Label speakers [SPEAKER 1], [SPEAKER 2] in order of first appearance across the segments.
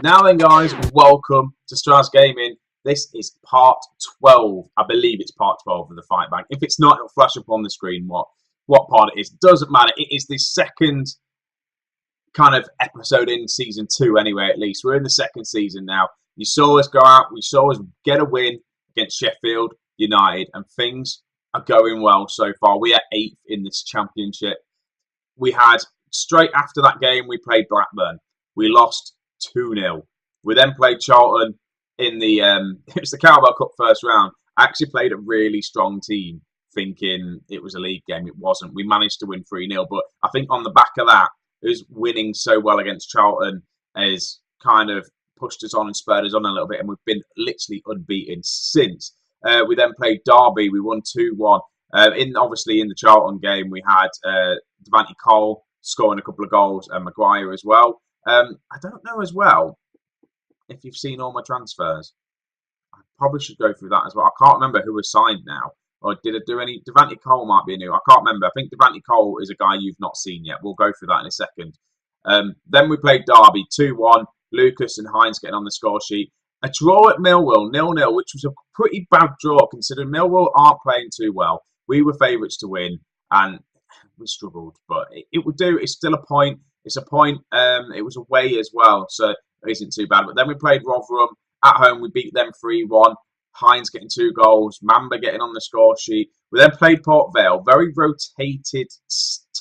[SPEAKER 1] Now then, guys, welcome to Strasz Gaming. This is part 12. I believe it's part 12 of the Fight Back. If it's not, it'll flash up on the screen what part it is. Doesn't matter. It is the second kind of episode in season 2 anyway, at least. We're in the second season now. You saw us go out. We saw us get a win against Sheffield United, and things are going well so far. We are 8th in this championship. We had, straight after that game, we played Blackburn. We lost 2-0. We then played Charlton in the it was the Carabao Cup first round. I actually played a really strong team thinking it was a league game. It wasn't. We managed to win 3-0, but I think on the back of that, it was winning so well against Charlton has kind of pushed us on and spurred us on a little bit, and we've been literally unbeaten since. We then played Derby. We won 2-1. Obviously in the Charlton game, we had Devante Cole scoring a couple of goals and Maguire as well. I don't know as well if you've seen all my transfers. I probably should go through that as well. I can't remember who was signed now. Or did I do any? Devante Cole might be a new. I can't remember. I think Devante Cole is a guy you've not seen yet. We'll go through that in a second. Then we played Derby 2-1. Lucas and Hines getting on the score sheet. A draw at Millwall 0-0, which was a pretty bad draw considering Millwall aren't playing too well. We were favourites to win and we struggled, but it would do. It's still a point. It's a point. It was away as well, so it isn't too bad. But then we played Rotherham at home. We beat them 3-1. Hines getting 2 goals. Mamba getting on the score sheet. We then played Port Vale. Very rotated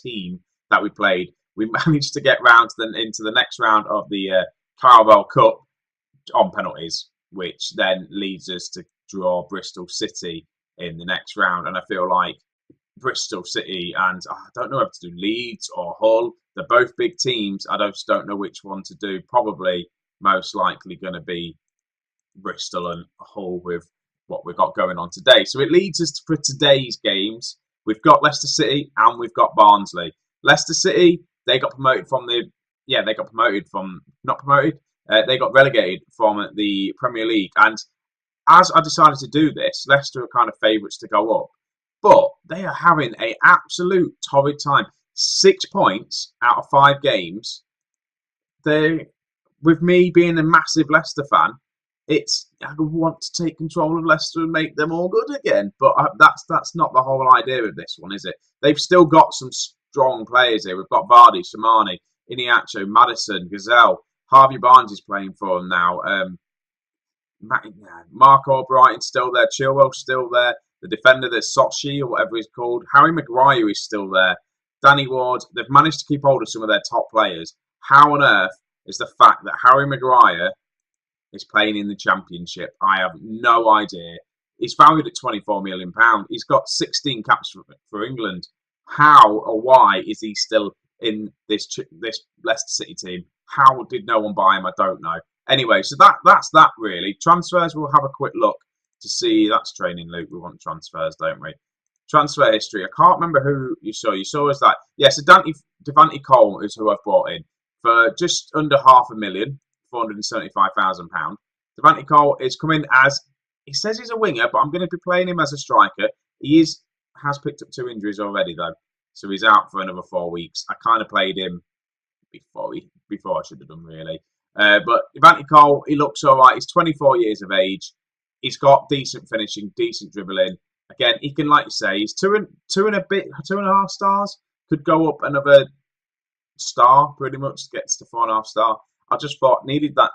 [SPEAKER 1] team that we played. We managed to get into the next round of the Carabao Cup on penalties, which then leads us to draw Bristol City in the next round. And I feel like Bristol City and I don't know if to do Leeds or Hull. They're both big teams. I just don't know which one to do. Probably most likely going to be Bristol and Hull with what we've got going on today. So it leads us for today's games. We've got Leicester City and we've got Barnsley. Leicester City, they got promoted from they got relegated from the Premier League. And as I decided to do this, Leicester are kind of favourites to go up. But they are having an absolute torrid time. 6 points out of 5 games. With me being a massive Leicester fan, I want to take control of Leicester and make them all good again. But that's not the whole idea of this one, is it? They've still got some strong players here. We've got Vardy, Samani, Iniacho, Maddison, Gazelle. Harvey Barnes is playing for them now. Mark Albrighton's still there. Chilwell's still there. The defender, there's Sochi or whatever he's called. Harry Maguire is still there. Danny Ward. They've managed to keep hold of some of their top players. How on earth is the fact that Harry Maguire is playing in the Championship? I have no idea. He's valued at £24 million. He's got 16 caps for England. How or why is he still in this Leicester City team? How did no one buy him? I don't know. Anyway, so that's that really. Transfers, we'll have a quick look to see. That's training, Luke. We want transfers, don't we? Transfer history. I can't remember who you saw. You saw us that. Yes, Devante Cole is who I've brought in for just under £500,000, £475,000. Devante Cole is coming as, he says he's a winger, but I'm going to be playing him as a striker. He has picked up 2 injuries already though, so he's out for another 4 weeks. I kind of played him before I should have done really. But Devante Cole, he looks all right. He's 24 years of age. He's got decent finishing, decent dribbling. Again, he can, like you say, he's 2.5 stars. Could go up another star, pretty much, gets to 4.5 star. I just thought needed that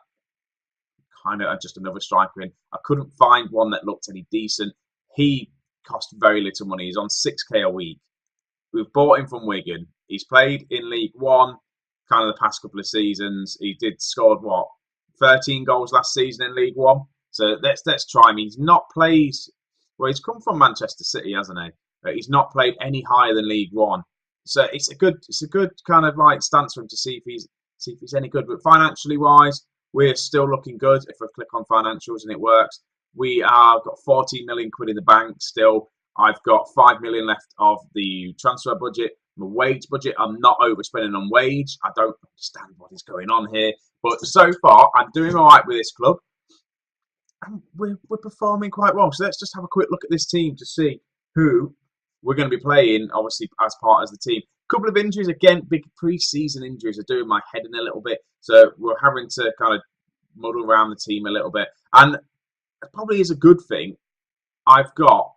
[SPEAKER 1] kind of just another striker in. I couldn't find one that looked any decent. He cost very little money. He's on 6k a week. We've bought him from Wigan. He's played in League One, kind of the past couple of seasons. He scored 13 goals last season in League One. So let's try him. He's not played. Well, he's come from Manchester City, hasn't he? But he's not played any higher than League One. So it's a good kind of like stance for him to see if he's any good. But financially wise, we're still looking good. If I click on financials and it works, we have got 14 million quid in the bank still. I've got 5 million left of the transfer budget. My wage budget, I'm not overspending on wage. I don't understand what is going on here. But so far, I'm doing all right with this club. And we're performing quite well. So let's just have a quick look at this team to see who we're going to be playing, obviously, as part of the team. A couple of injuries, again, big pre-season injuries are doing my head in a little bit. So we're having to kind of muddle around the team a little bit. And it probably is a good thing. I've got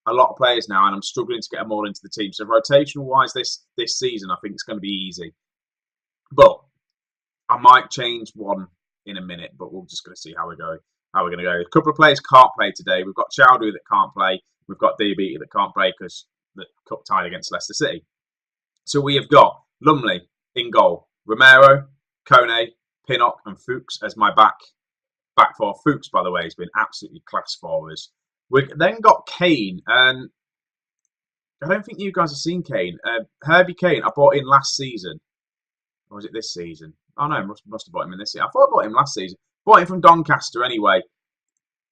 [SPEAKER 1] a lot of players now, and I'm struggling to get them all into the team. So rotational-wise this season, I think it's going to be easy. But I might change one in a minute, but we're just going to see how we're going to go. A couple of players can't play today. We've got Chowdhury that can't play. We've got Diabetes that can't play because the cup tied against Leicester City. So we have got Lumley in goal, Romero, Kone, Pinnock, and Fuchs as my back four. Fuchs, by the way, has been absolutely class for us. We've then got Kane, and I don't think you guys have seen Kane. Herbie Kane, I bought in last season. Or was it this season? Oh no, must have bought him in this season. I thought I bought him last season. Bought him from Doncaster anyway.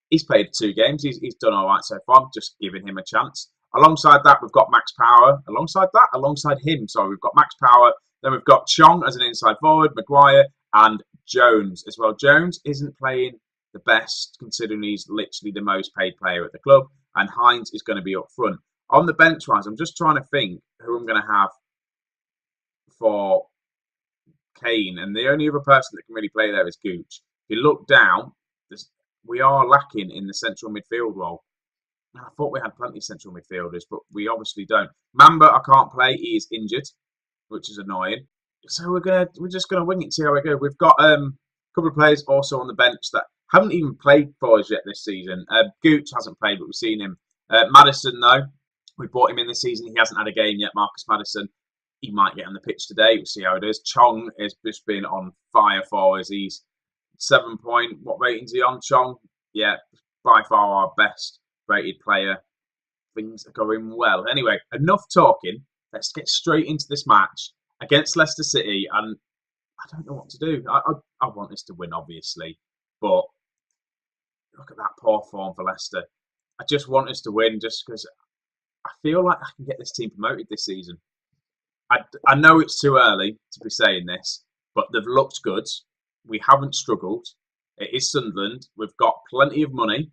[SPEAKER 1] He's played 2 games. He's done all right so far. Just giving him a chance. Alongside that, we've got Max Power. Alongside him, sorry, we've got Max Power. Then we've got Chong as an inside forward, Maguire, and Jones as well. Jones isn't playing the best, considering he's literally the most paid player at the club. And Hines is going to be up front. On the bench wise, I'm just trying to think who I'm going to have for Kane. And the only other person that can really play there is Gooch. If you look down, we are lacking in the central midfield role. I thought we had plenty of central midfielders, but we obviously don't. Mamba, I can't play. He is injured, which is annoying. So we're just gonna wing it, see how we go. We've got a couple of players also on the bench that haven't even played for us yet this season. Gooch hasn't played, but we've seen him. Maddison, though, we bought him in this season. He hasn't had a game yet. Marcus Maddison. He might get on the pitch today. We'll see how it is. Chong has just been on fire for us. He's 7 point. What rating's he on? Chong? Yeah, by far our best rated player. Things are going well. Anyway, enough talking. Let's get straight into this match against Leicester City. And I don't know what to do. I want us to win, obviously. But look at that poor form for Leicester. I just want us to win just because I feel like I can get this team promoted this season. I know it's too early to be saying this, but they've looked good. We haven't struggled. It is Sunderland. We've got plenty of money.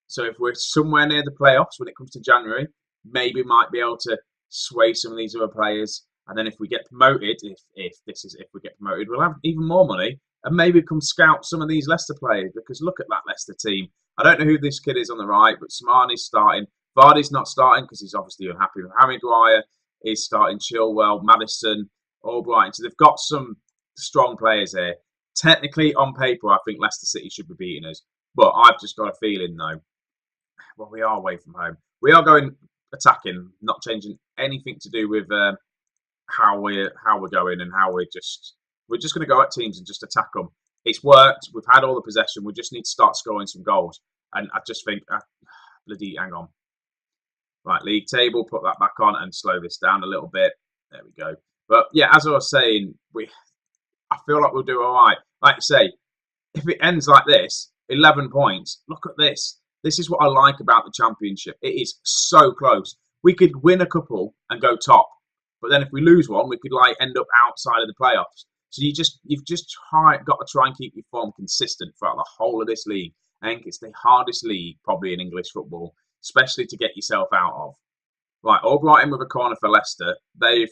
[SPEAKER 1] So if we're somewhere near the playoffs when it comes to January, maybe might be able to sway some of these other players. And then if we get promoted, if we get promoted, we'll have even more money and maybe come scout some of these Leicester players, because look at that Leicester team. I don't know who this kid is on the right, but Samani's starting. Vardy's not starting because he's obviously unhappy with Harry Maguire. Is starting. Chilwell, Maddison, Albright. So they've got some strong players here. Technically, on paper, I think Leicester City should be beating us. But I've just got a feeling, though, well, we are away from home. We are going attacking, not changing anything to do with how we're going and how we're just going to go at teams and just attack them. It's worked. We've had all the possession. We just need to start scoring some goals. And I just think, bloody hang on. Right, league table, put that back on and slow this down a little bit. There we go. But yeah, as I was saying, I feel like we'll do all right. Like I say, if it ends like this, 11 points, look at this. This is what I like about the Championship. It is so close. We could win a couple and go top. But then if we lose one, we could end up outside of the playoffs. So you've just got to try and keep your form consistent throughout the whole of this league. I think it's the hardest league probably in English football, especially to get yourself out of. Right, Albright in with a corner for Leicester. They've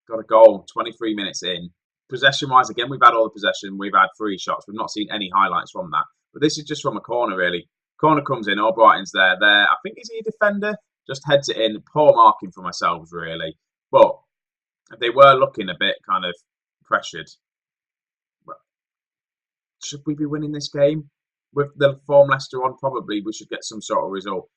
[SPEAKER 1] got a goal 23 minutes in. Possession-wise, again, we've had all the possession. We've had 3 shots. We've not seen any highlights from that. But this is just from a corner, really. Corner comes in. Albrighton's there. I think, is he a defender? Just heads it in. Poor marking for myself, really. But they were looking a bit kind of pressured. But should we be winning this game? With the form Leicester on, probably we should get some sort of result.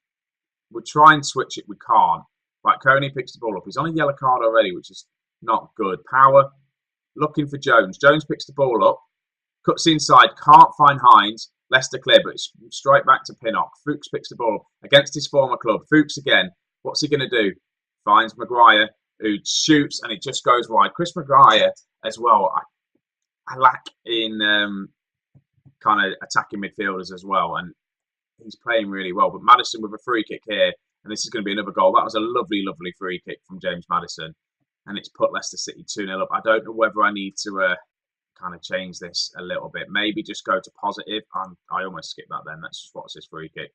[SPEAKER 1] We'll try and switch it. We can't. Right, Kone picks the ball up. He's on a yellow card already, which is not good. Power looking for Jones. Jones picks the ball up. Cuts inside. Can't find Hines. Leicester clear, but it's straight back to Pinnock. Fuchs picks the ball up against his former club. Fuchs again. What's he going to do? Finds Maguire, who shoots, and it just goes wide. Chris Maguire as well. I lack in kind of attacking midfielders as well, and he's playing really well. But Maddison with a free kick here, and this is going to be another goal. That was a lovely, lovely free kick from James Maddison, and it's put Leicester City 2-0 up. I don't know whether I need to kind of change this a little bit. Maybe just go to positive. I almost skipped that then. Let's just watch this free kick.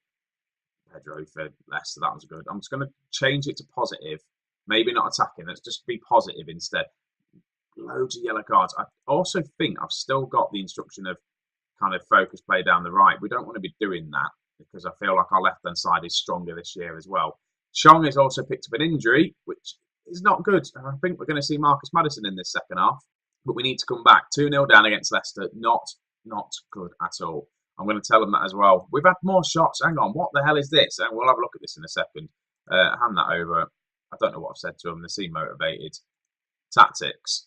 [SPEAKER 1] Pedro for Leicester. That was good. I'm just going to change it to positive. Maybe not attacking. Let's just be positive instead. loads of yellow cards. I also think I've still got the instruction of kind of focus play down the right. We don't want to be doing that because I feel like our left-hand side is stronger this year as well. Chong has also picked up an injury, which is not good. I think we're going to see Marcus Maddison in this second half, but we need to come back. 2-0 down against Leicester. Not good at all. I'm going to tell them that as well. We've had more shots. Hang on, what the hell is this? And we'll have a look at this in a second. Hand that over. I don't know what I've said to them. They seem motivated. Tactics.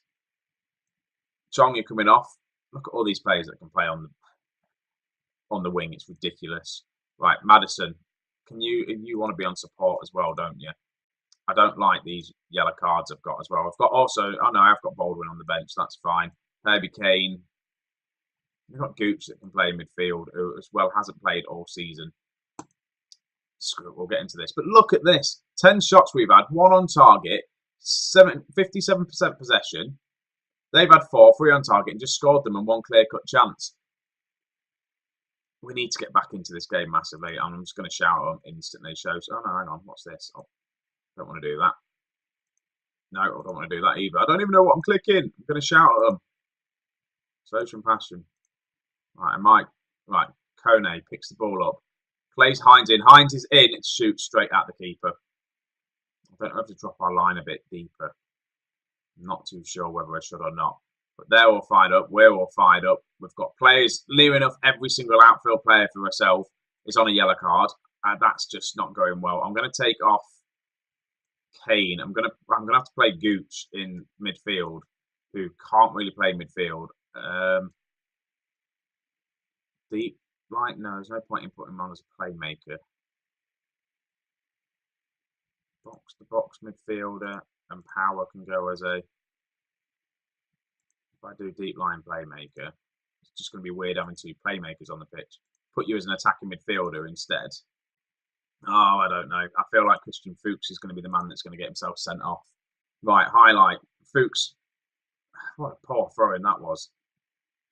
[SPEAKER 1] Chong, you're coming off. Look at all these players that can play on the wing. It's ridiculous. Right, Maddison. You want to be on support as well, don't you? I don't like these yellow cards I've got as well. I've got also, oh no, I've got Baldwin on the bench. That's fine. Herbie Kane. We've got Gooch that can play in midfield, who as well hasn't played all season. Screw it, we'll get into this. But look at this. 10 shots we've had, 1 on target, 57% possession. They've had 4, 3 on target, and just scored them and 1 clear-cut chance. We need to get back into this game massively. And I'm just going to shout at them instantly. Shows, oh no, hang on, what's this? Oh, don't want to do that. No, I don't want to do that either. I don't even know what I'm clicking. I'm going to shout at them. Social passion. Right, Mike. Right, Kone picks the ball up. Plays Hines in. Hines is in. It shoots straight at the keeper. I don't know if to drop our line a bit deeper. I'm not too sure whether I should or not. But they're all fired up. We're all fired up. We've got players. Near enough every single outfield player for ourselves is on a yellow card. And that's just not going well. I'm going to take off Kane. I'm going to have to play Gooch in midfield, who can't really play midfield. Deep right? No, there's no point in putting him on as a playmaker. Box to box midfielder, and Power can go as a. If I do deep line playmaker, it's just going to be weird having 2 playmakers on the pitch. Put you as an attacking midfielder instead. Oh, I don't know. I feel like Christian Fuchs is going to be the man that's going to get himself sent off. Right, highlight. Fuchs. What a poor throw-in that was.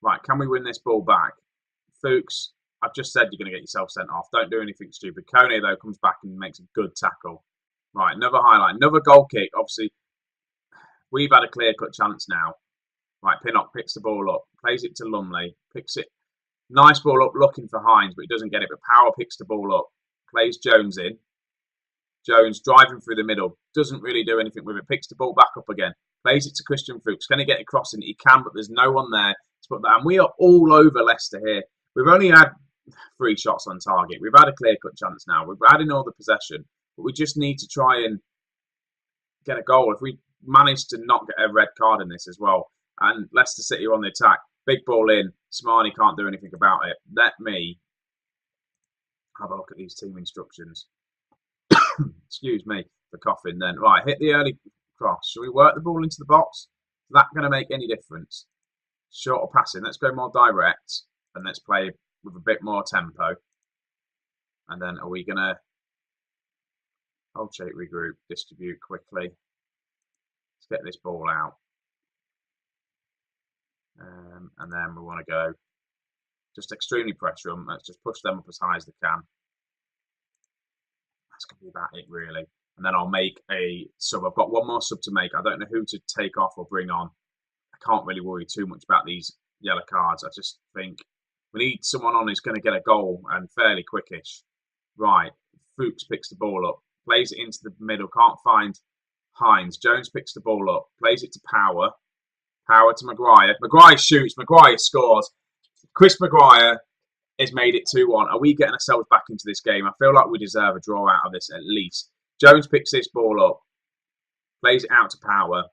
[SPEAKER 1] Right, can we win this ball back? Fuchs, I've just said you're going to get yourself sent off. Don't do anything stupid. Kone, though, comes back and makes a good tackle. Right, another highlight. Another goal kick. Obviously, we've had a clear-cut chance now. Right, Pinnock picks the ball up. Plays it to Lumley. Picks it. Nice ball up, looking for Hines, but he doesn't get it. But Power picks the ball up. Plays Jones in. Jones driving through the middle. Doesn't really do anything with it. Picks the ball back up again. Plays it to Christian Fuchs. Can he get it crossing? He can, but there's no one there to put that. And we are all over Leicester here. We've only had 3 shots on target. We've had a clear-cut chance now. We've added all the possession. But we just need to try and get a goal. If we manage to not get a red card in this as well. And Leicester City are on the attack. Big ball in. Smarney can't do anything about it. Let me have a look at these team instructions. Excuse me for coughing then. Right, hit the early cross. Shall we work the ball into the box? Is that going to make any difference? Short or passing? Let's go more direct. And let's play with a bit more tempo. And then are we going to hold shape, regroup, distribute quickly? Let's get this ball out. And then we want to go just extremely pressure them. Let's just push them up as high as they can. That's going to be about it, really. And then I'll make a sub. I've got one more sub to make. I don't know who to take off or bring on. I can't really worry too much about these yellow cards. I just think we need someone on who's going to get a goal and fairly quickish. Right. Fuchs picks the ball up. Plays it into the middle. Can't find Hines. Jones picks the ball up. Plays it to Power. Power to Maguire. Maguire shoots. Maguire scores. Chris Maguire has made it 2-1. Are we getting ourselves back into this game? I feel like we deserve a draw out of this at least. Jones picks this ball up. Plays it out to Power.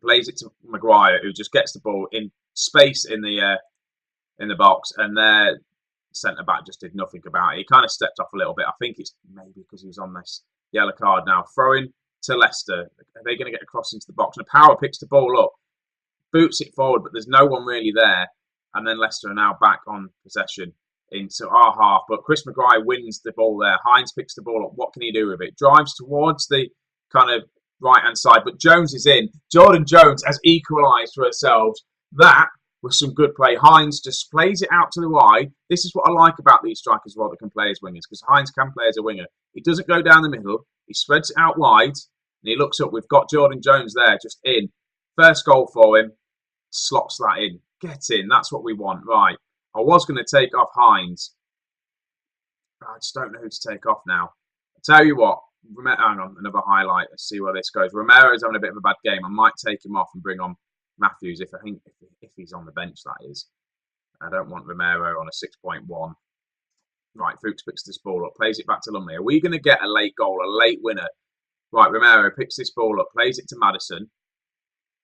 [SPEAKER 1] Plays it to Maguire, who just gets the ball in space in the box. And their centre-back just did nothing about it. He kind of stepped off a little bit. I think it's maybe because he was on this yellow card now. Throwing to Leicester. Are they going to get across into the box? And Power picks the ball up. Boots it forward, but there's no one really there. And then Leicester are now back on possession into our half. But Chris Maguire wins the ball there. Hines picks the ball up. What can he do with it? Drives towards the kind of right-hand side. But Jones is in. Jordan Jones has equalised for ourselves. That was some good play. Hines just plays it out to the wide. This is what I like about these strikers that can play as wingers, because Hines can play as a winger. He doesn't go down the middle. He spreads it out wide. And he looks up. We've got Jordan Jones there just in. First goal for him. Slots that in. Get in. That's what we want. Right. I was going to take off Hines. I just don't know who to take off now. I'll tell you what. Hang on. Another highlight. Let's see where this goes. Romero's having a bit of a bad game. I might take him off and bring on Matthews if he's on the bench, that is. I don't want Romero on a 6.1. Right, Fuchs picks this ball up, plays it back to Lumley. Are we going to get a late goal, a late winner? Right, Romero picks this ball up, plays it to Maddison,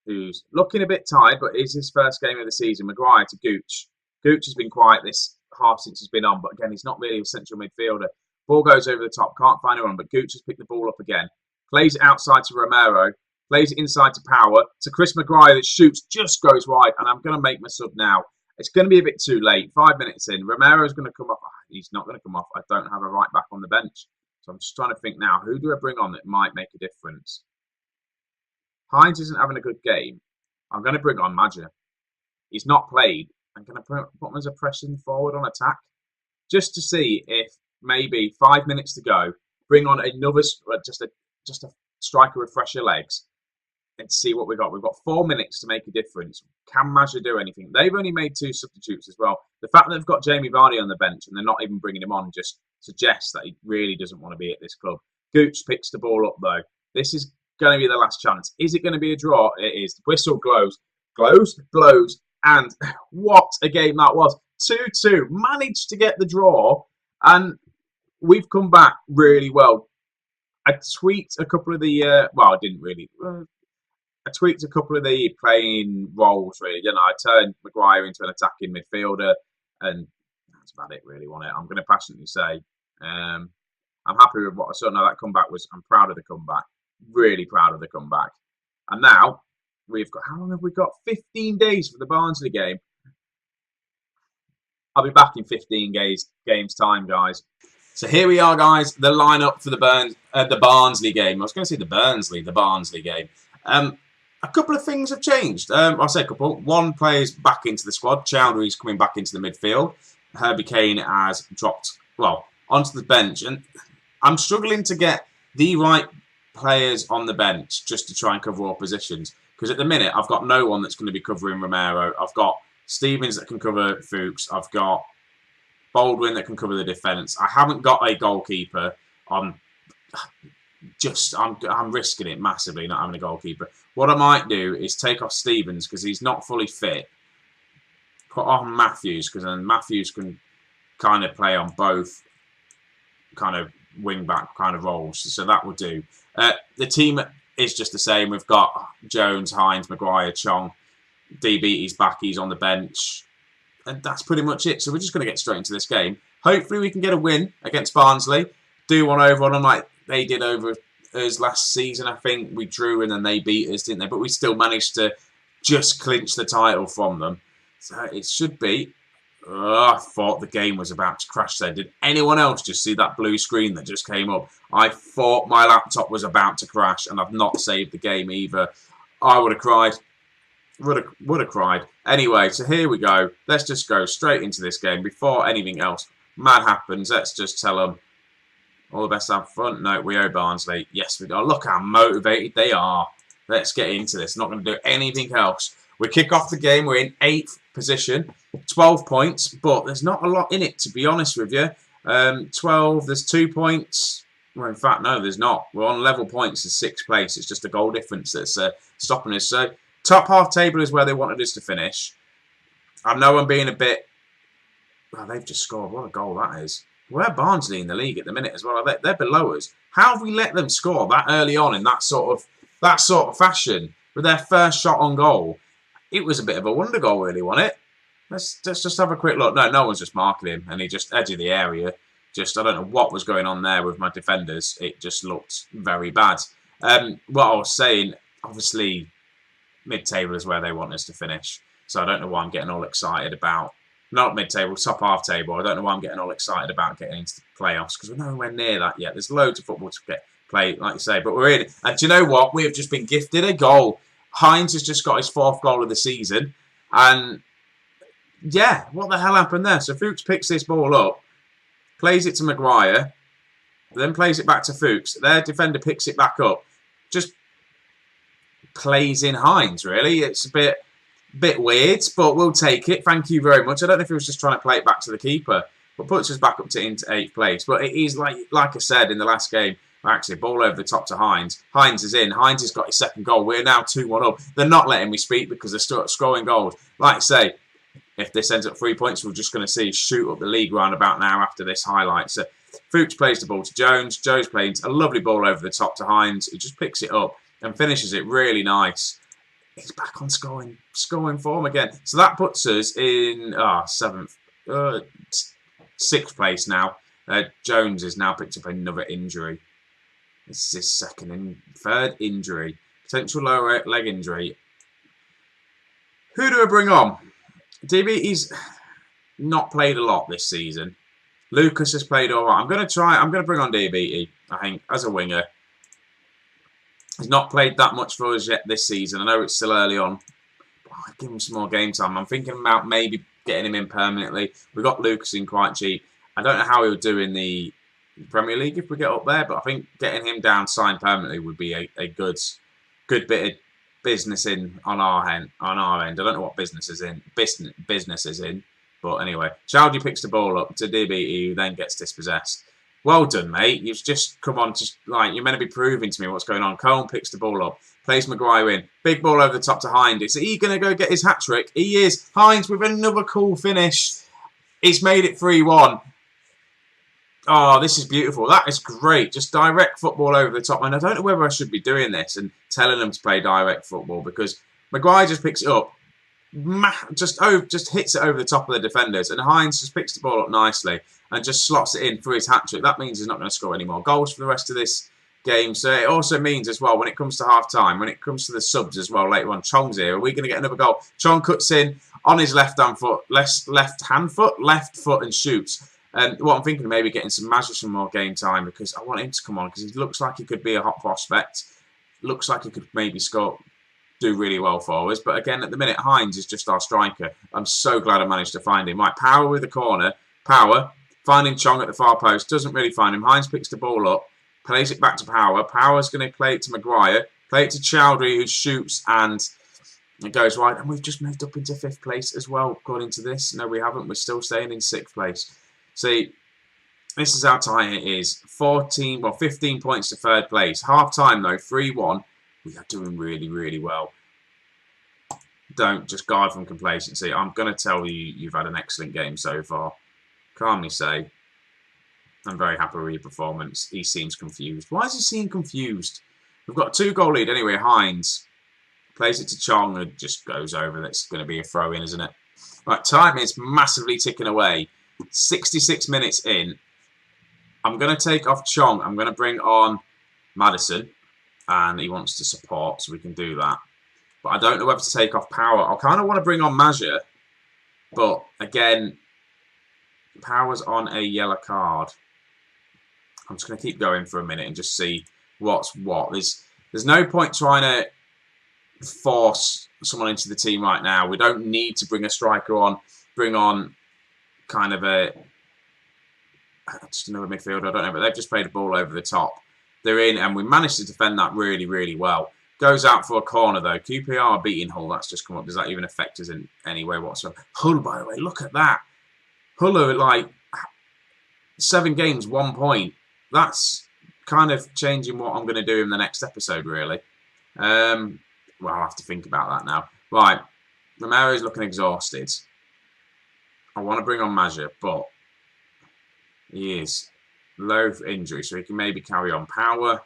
[SPEAKER 1] who's looking a bit tired, but is his first game of the season. Maguire to Gooch. Gooch has been quiet this half since he's been on, but again, he's not really a central midfielder. Ball goes over the top, can't find anyone, but Gooch has picked the ball up again. Plays it outside to Romero, plays it inside to Power, to Chris Maguire that shoots, just goes wide, and I'm going to make my sub now. It's going to be a bit too late. 5 minutes in. Romero's going to come off. He's not going to come off. I don't have a right back on the bench. So I'm just trying to think now. Who do I bring on that might make a difference? Hines isn't having a good game. I'm going to bring on Madja. He's not played. I'm going to put him as a pressing forward on attack. Just to see if maybe 5 minutes to go, bring on another, just a striker with fresher legs. And see what we got. We've got 4 minutes to make a difference. Can Madja do anything? They've only made 2 substitutes as well. The fact that they've got Jamie Vardy on the bench and they're not even bringing him on just suggests that he really doesn't want to be at this club. Gooch picks the ball up though. This is going to be the last chance. Is it going to be a draw? It is. The whistle blows, and what a game that was. 2-2. Managed to get the draw, and we've come back really well. I tweaked a couple of the, I didn't really. I tweaked a couple of the playing roles, really. You know, I turned Maguire into an attacking midfielder, and that's about it, really, wasn't it? I'm going to passionately say I'm happy with what I saw. Now, that comeback I'm proud of the comeback. Really proud of the comeback. And now, we've got, how long have we got? 15 days for the Barnsley game. I'll be back in 15 games time, guys. So here we are, guys. The lineup for the Barnsley game. I was going to say the Barnsley game. A couple of things have changed. I'll say a couple. One player's back into the squad. Chowdhury's coming back into the midfield. Herbie Kane has dropped, onto the bench. And I'm struggling to get the right players on the bench just to try and cover all positions. Because at the minute, I've got no one that's going to be covering Romero. I've got Stevens that can cover Fuchs. I've got Baldwin that can cover the defence. I haven't got a goalkeeper. I'm risking it massively not having a goalkeeper. What I might do is take off Stevens because he's not fully fit. Put on Matthews because then Matthews can kind of play on both kind of wing back kind of roles. So that will do. The team is just the same. We've got Jones, Hines, Maguire, Chong. DBT's back. He's on the bench. And that's pretty much it. So we're just going to get straight into this game. Hopefully we can get a win against Barnsley. Do one over on them like they did over us last season. I think we drew and then they beat us, didn't they? But we still managed to just clinch the title from them. So it should be. I thought the game was about to crash there. Did anyone else just see that blue screen that just came up? I thought my laptop was about to crash and I've not saved the game either. I would have cried. Would have cried. Anyway, so here we go. Let's just go straight into this game before anything else mad happens. Let's just tell them all the best to have fun. No, we owe Barnsley. Yes, we do. Look how motivated they are. Let's get into this. Not going to do anything else. We kick off the game. We're in 8th position. 12 points, but there's not a lot in it, to be honest with you. 12, there's 2 points. Well, in fact, no, there's not. We're on level points in 6th place. It's just a goal difference that's stopping us. So, top half table is where they wanted us to finish. I know I'm being a bit... Well, they've just scored. What a goal that is. We're Barnsley in the league at the minute as well. They're below us. How have we let them score that early on in that sort of fashion with their first shot on goal? It was a bit of a wonder goal, really, wasn't it? Let's just have a quick look. No one's just marking him, and he just edged the area. Just, I don't know what was going on there with my defenders. It just looked very bad. What I was saying, obviously, mid-table is where they want us to finish. So I don't know why I'm getting all excited about... Not mid-table, top half-table. I don't know why I'm getting all excited about getting into the playoffs because we're nowhere near that yet. There's loads of football to play, like you say, but we're in it. And do you know what? We have just been gifted a goal. Hines has just got his 4th goal of the season. And, yeah, what the hell happened there? So Fuchs picks this ball up, plays it to Maguire, then plays it back to Fuchs. Their defender picks it back up. Just plays in Hines, really. It's a bit weird, but we'll take it. Thank you very much. I don't know if he was just trying to play it back to the keeper, but puts us back up into 8th place. But it is like I said in the last game, actually, ball over the top to Hines. Hines is in. Hines has got his second goal. We're now 2-1 up. They're not letting me speak because they're still scoring goals. Like I say, if this ends up 3 points, we're just going to see shoot up the league round about now after this highlight. So Fuchs plays the ball to Jones. Jones plays a lovely ball over the top to Hines. He just picks it up and finishes it really nice. He's back on scoring form again. So that puts us in 6th place now. Jones has now picked up another injury. This is his third injury. Potential lower leg injury. Who do I bring on? DBT's not played a lot this season. Lucas has played all right. I'm going to bring on DBT, I think, as a winger. He's not played that much for us yet this season. I know it's still early on. But I'll give him some more game time. I'm thinking about maybe getting him in permanently. We got Lucas in quite cheap. I don't know how he'll do in the Premier League if we get up there, but I think getting him down signed permanently would be a good bit of business in on our end. I don't know what business is in. But anyway, Chowdy picks the ball up to DBT, who then gets dispossessed. Well done, mate. You've just come on, you're meant to be proving to me what's going on. Cohen picks the ball up, plays Maguire in. Big ball over the top to Hines. Is he going to go get his hat-trick? He is. Hines with another cool finish. He's made it 3-1. Oh, this is beautiful. That is great. Just direct football over the top. And I don't know whether I should be doing this and telling them to play direct football because Maguire just picks it up, just hits it over the top of the defenders, and Hines just picks the ball up nicely and just slots it in for his hat-trick. That means he's not going to score any more goals for the rest of this game. So it also means as well, when it comes to half-time, when it comes to the subs as well later on, Chong's here. Are we going to get another goal? Chong cuts in on his left foot, and shoots. And what I'm thinking of maybe getting some Mazza some more game time because I want him to come on because he looks like he could be a hot prospect. Looks like he could maybe do really well for us. But again, at the minute, Hines is just our striker. I'm so glad I managed to find him. Right, Power with the corner. Power finding Chong at the far post. Doesn't really find him. Hines picks the ball up. Plays it back to Power. Power's going to play it to Maguire. Play it to Chowdhury who shoots and it goes wide. And we've just moved up into 5th place as well according to this. No, we haven't. We're still staying in 6th place. See, this is how tight it is. 15 points to 3rd place. Half time though, 3-1. We are doing really, really well. Don't just guard from complacency. I'm going to tell you, you've had an excellent game so far. Calmly say, I'm very happy with your performance. He seems confused. Why is he seem confused? We've got a 2-goal lead anyway. Hines plays it to Chong and just goes over. That's going to be a throw-in, isn't it? Right, time is massively ticking away. 66 minutes in. I'm going to take off Chong. I'm going to bring on Maddison. And he wants to support, so we can do that. But I don't know whether to take off Power. I kind of want to bring on Mazza. But again, Power's on a yellow card. I'm just going to keep going for a minute and just see what's what. There's no point trying to force someone into the team right now. We don't need to bring a striker on. Bring on kind of just another midfielder, I don't know, but they've just played a ball over the top. They're in, and we managed to defend that really, really well. Goes out for a corner, though. QPR are beating Hull. That's just come up. Does that even affect us in any way whatsoever? Hull, by the way, look at that. Hull are like 7 games, 1 point. That's kind of changing what I'm going to do in the next episode, really. Well, I'll have to think about that now. Right, Romero's looking exhausted. I want to bring on Mazza, but he is low for injury, so he can maybe carry on. Power.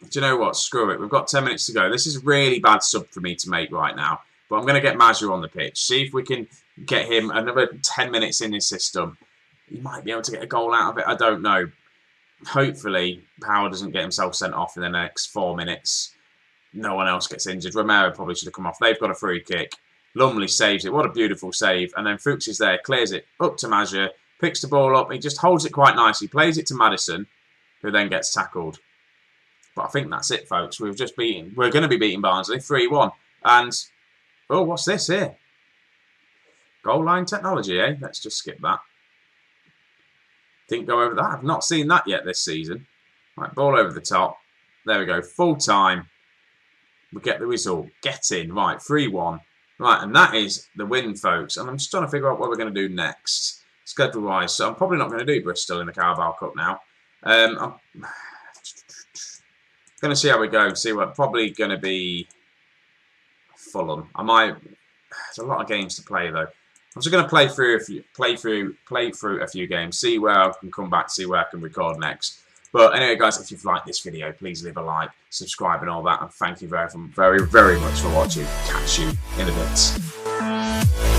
[SPEAKER 1] Do you know what? Screw it. We've got 10 minutes to go. This is a really bad sub for me to make right now, but I'm going to get Mazza on the pitch. See if we can get him another 10 minutes in his system. He might be able to get a goal out of it. I don't know. Hopefully, Power doesn't get himself sent off in the next 4 minutes. No one else gets injured. Romero probably should have come off. They've got a free kick. Lumley saves it. What a beautiful save. And then Fuchs is there, clears it up to Mazza, picks the ball up. He just holds it quite nicely, plays it to Maddison, who then gets tackled. But I think that's it, folks. We're going to be beating Barnsley 3-1. And, oh, what's this here? Goal line technology, eh? Let's just skip that. Didn't go over that. I've not seen that yet this season. Right, ball over the top. There we go. Full time. we get the result. Get in. Right, 3-1. Right, and that is the win, folks. And I'm just trying to figure out what we're going to do next, schedule-wise. So I'm probably not going to do Bristol in the Carabao Cup now. I'm going to see how we go. See what probably going to be Fulham. I might. There's a lot of games to play though. I'm just going to play through a few games. See where I can come back. See where I can record next. But anyway, guys, if you've liked this video, please leave a like, subscribe, and all that. And thank you very, very much for watching. Catch you in a bit.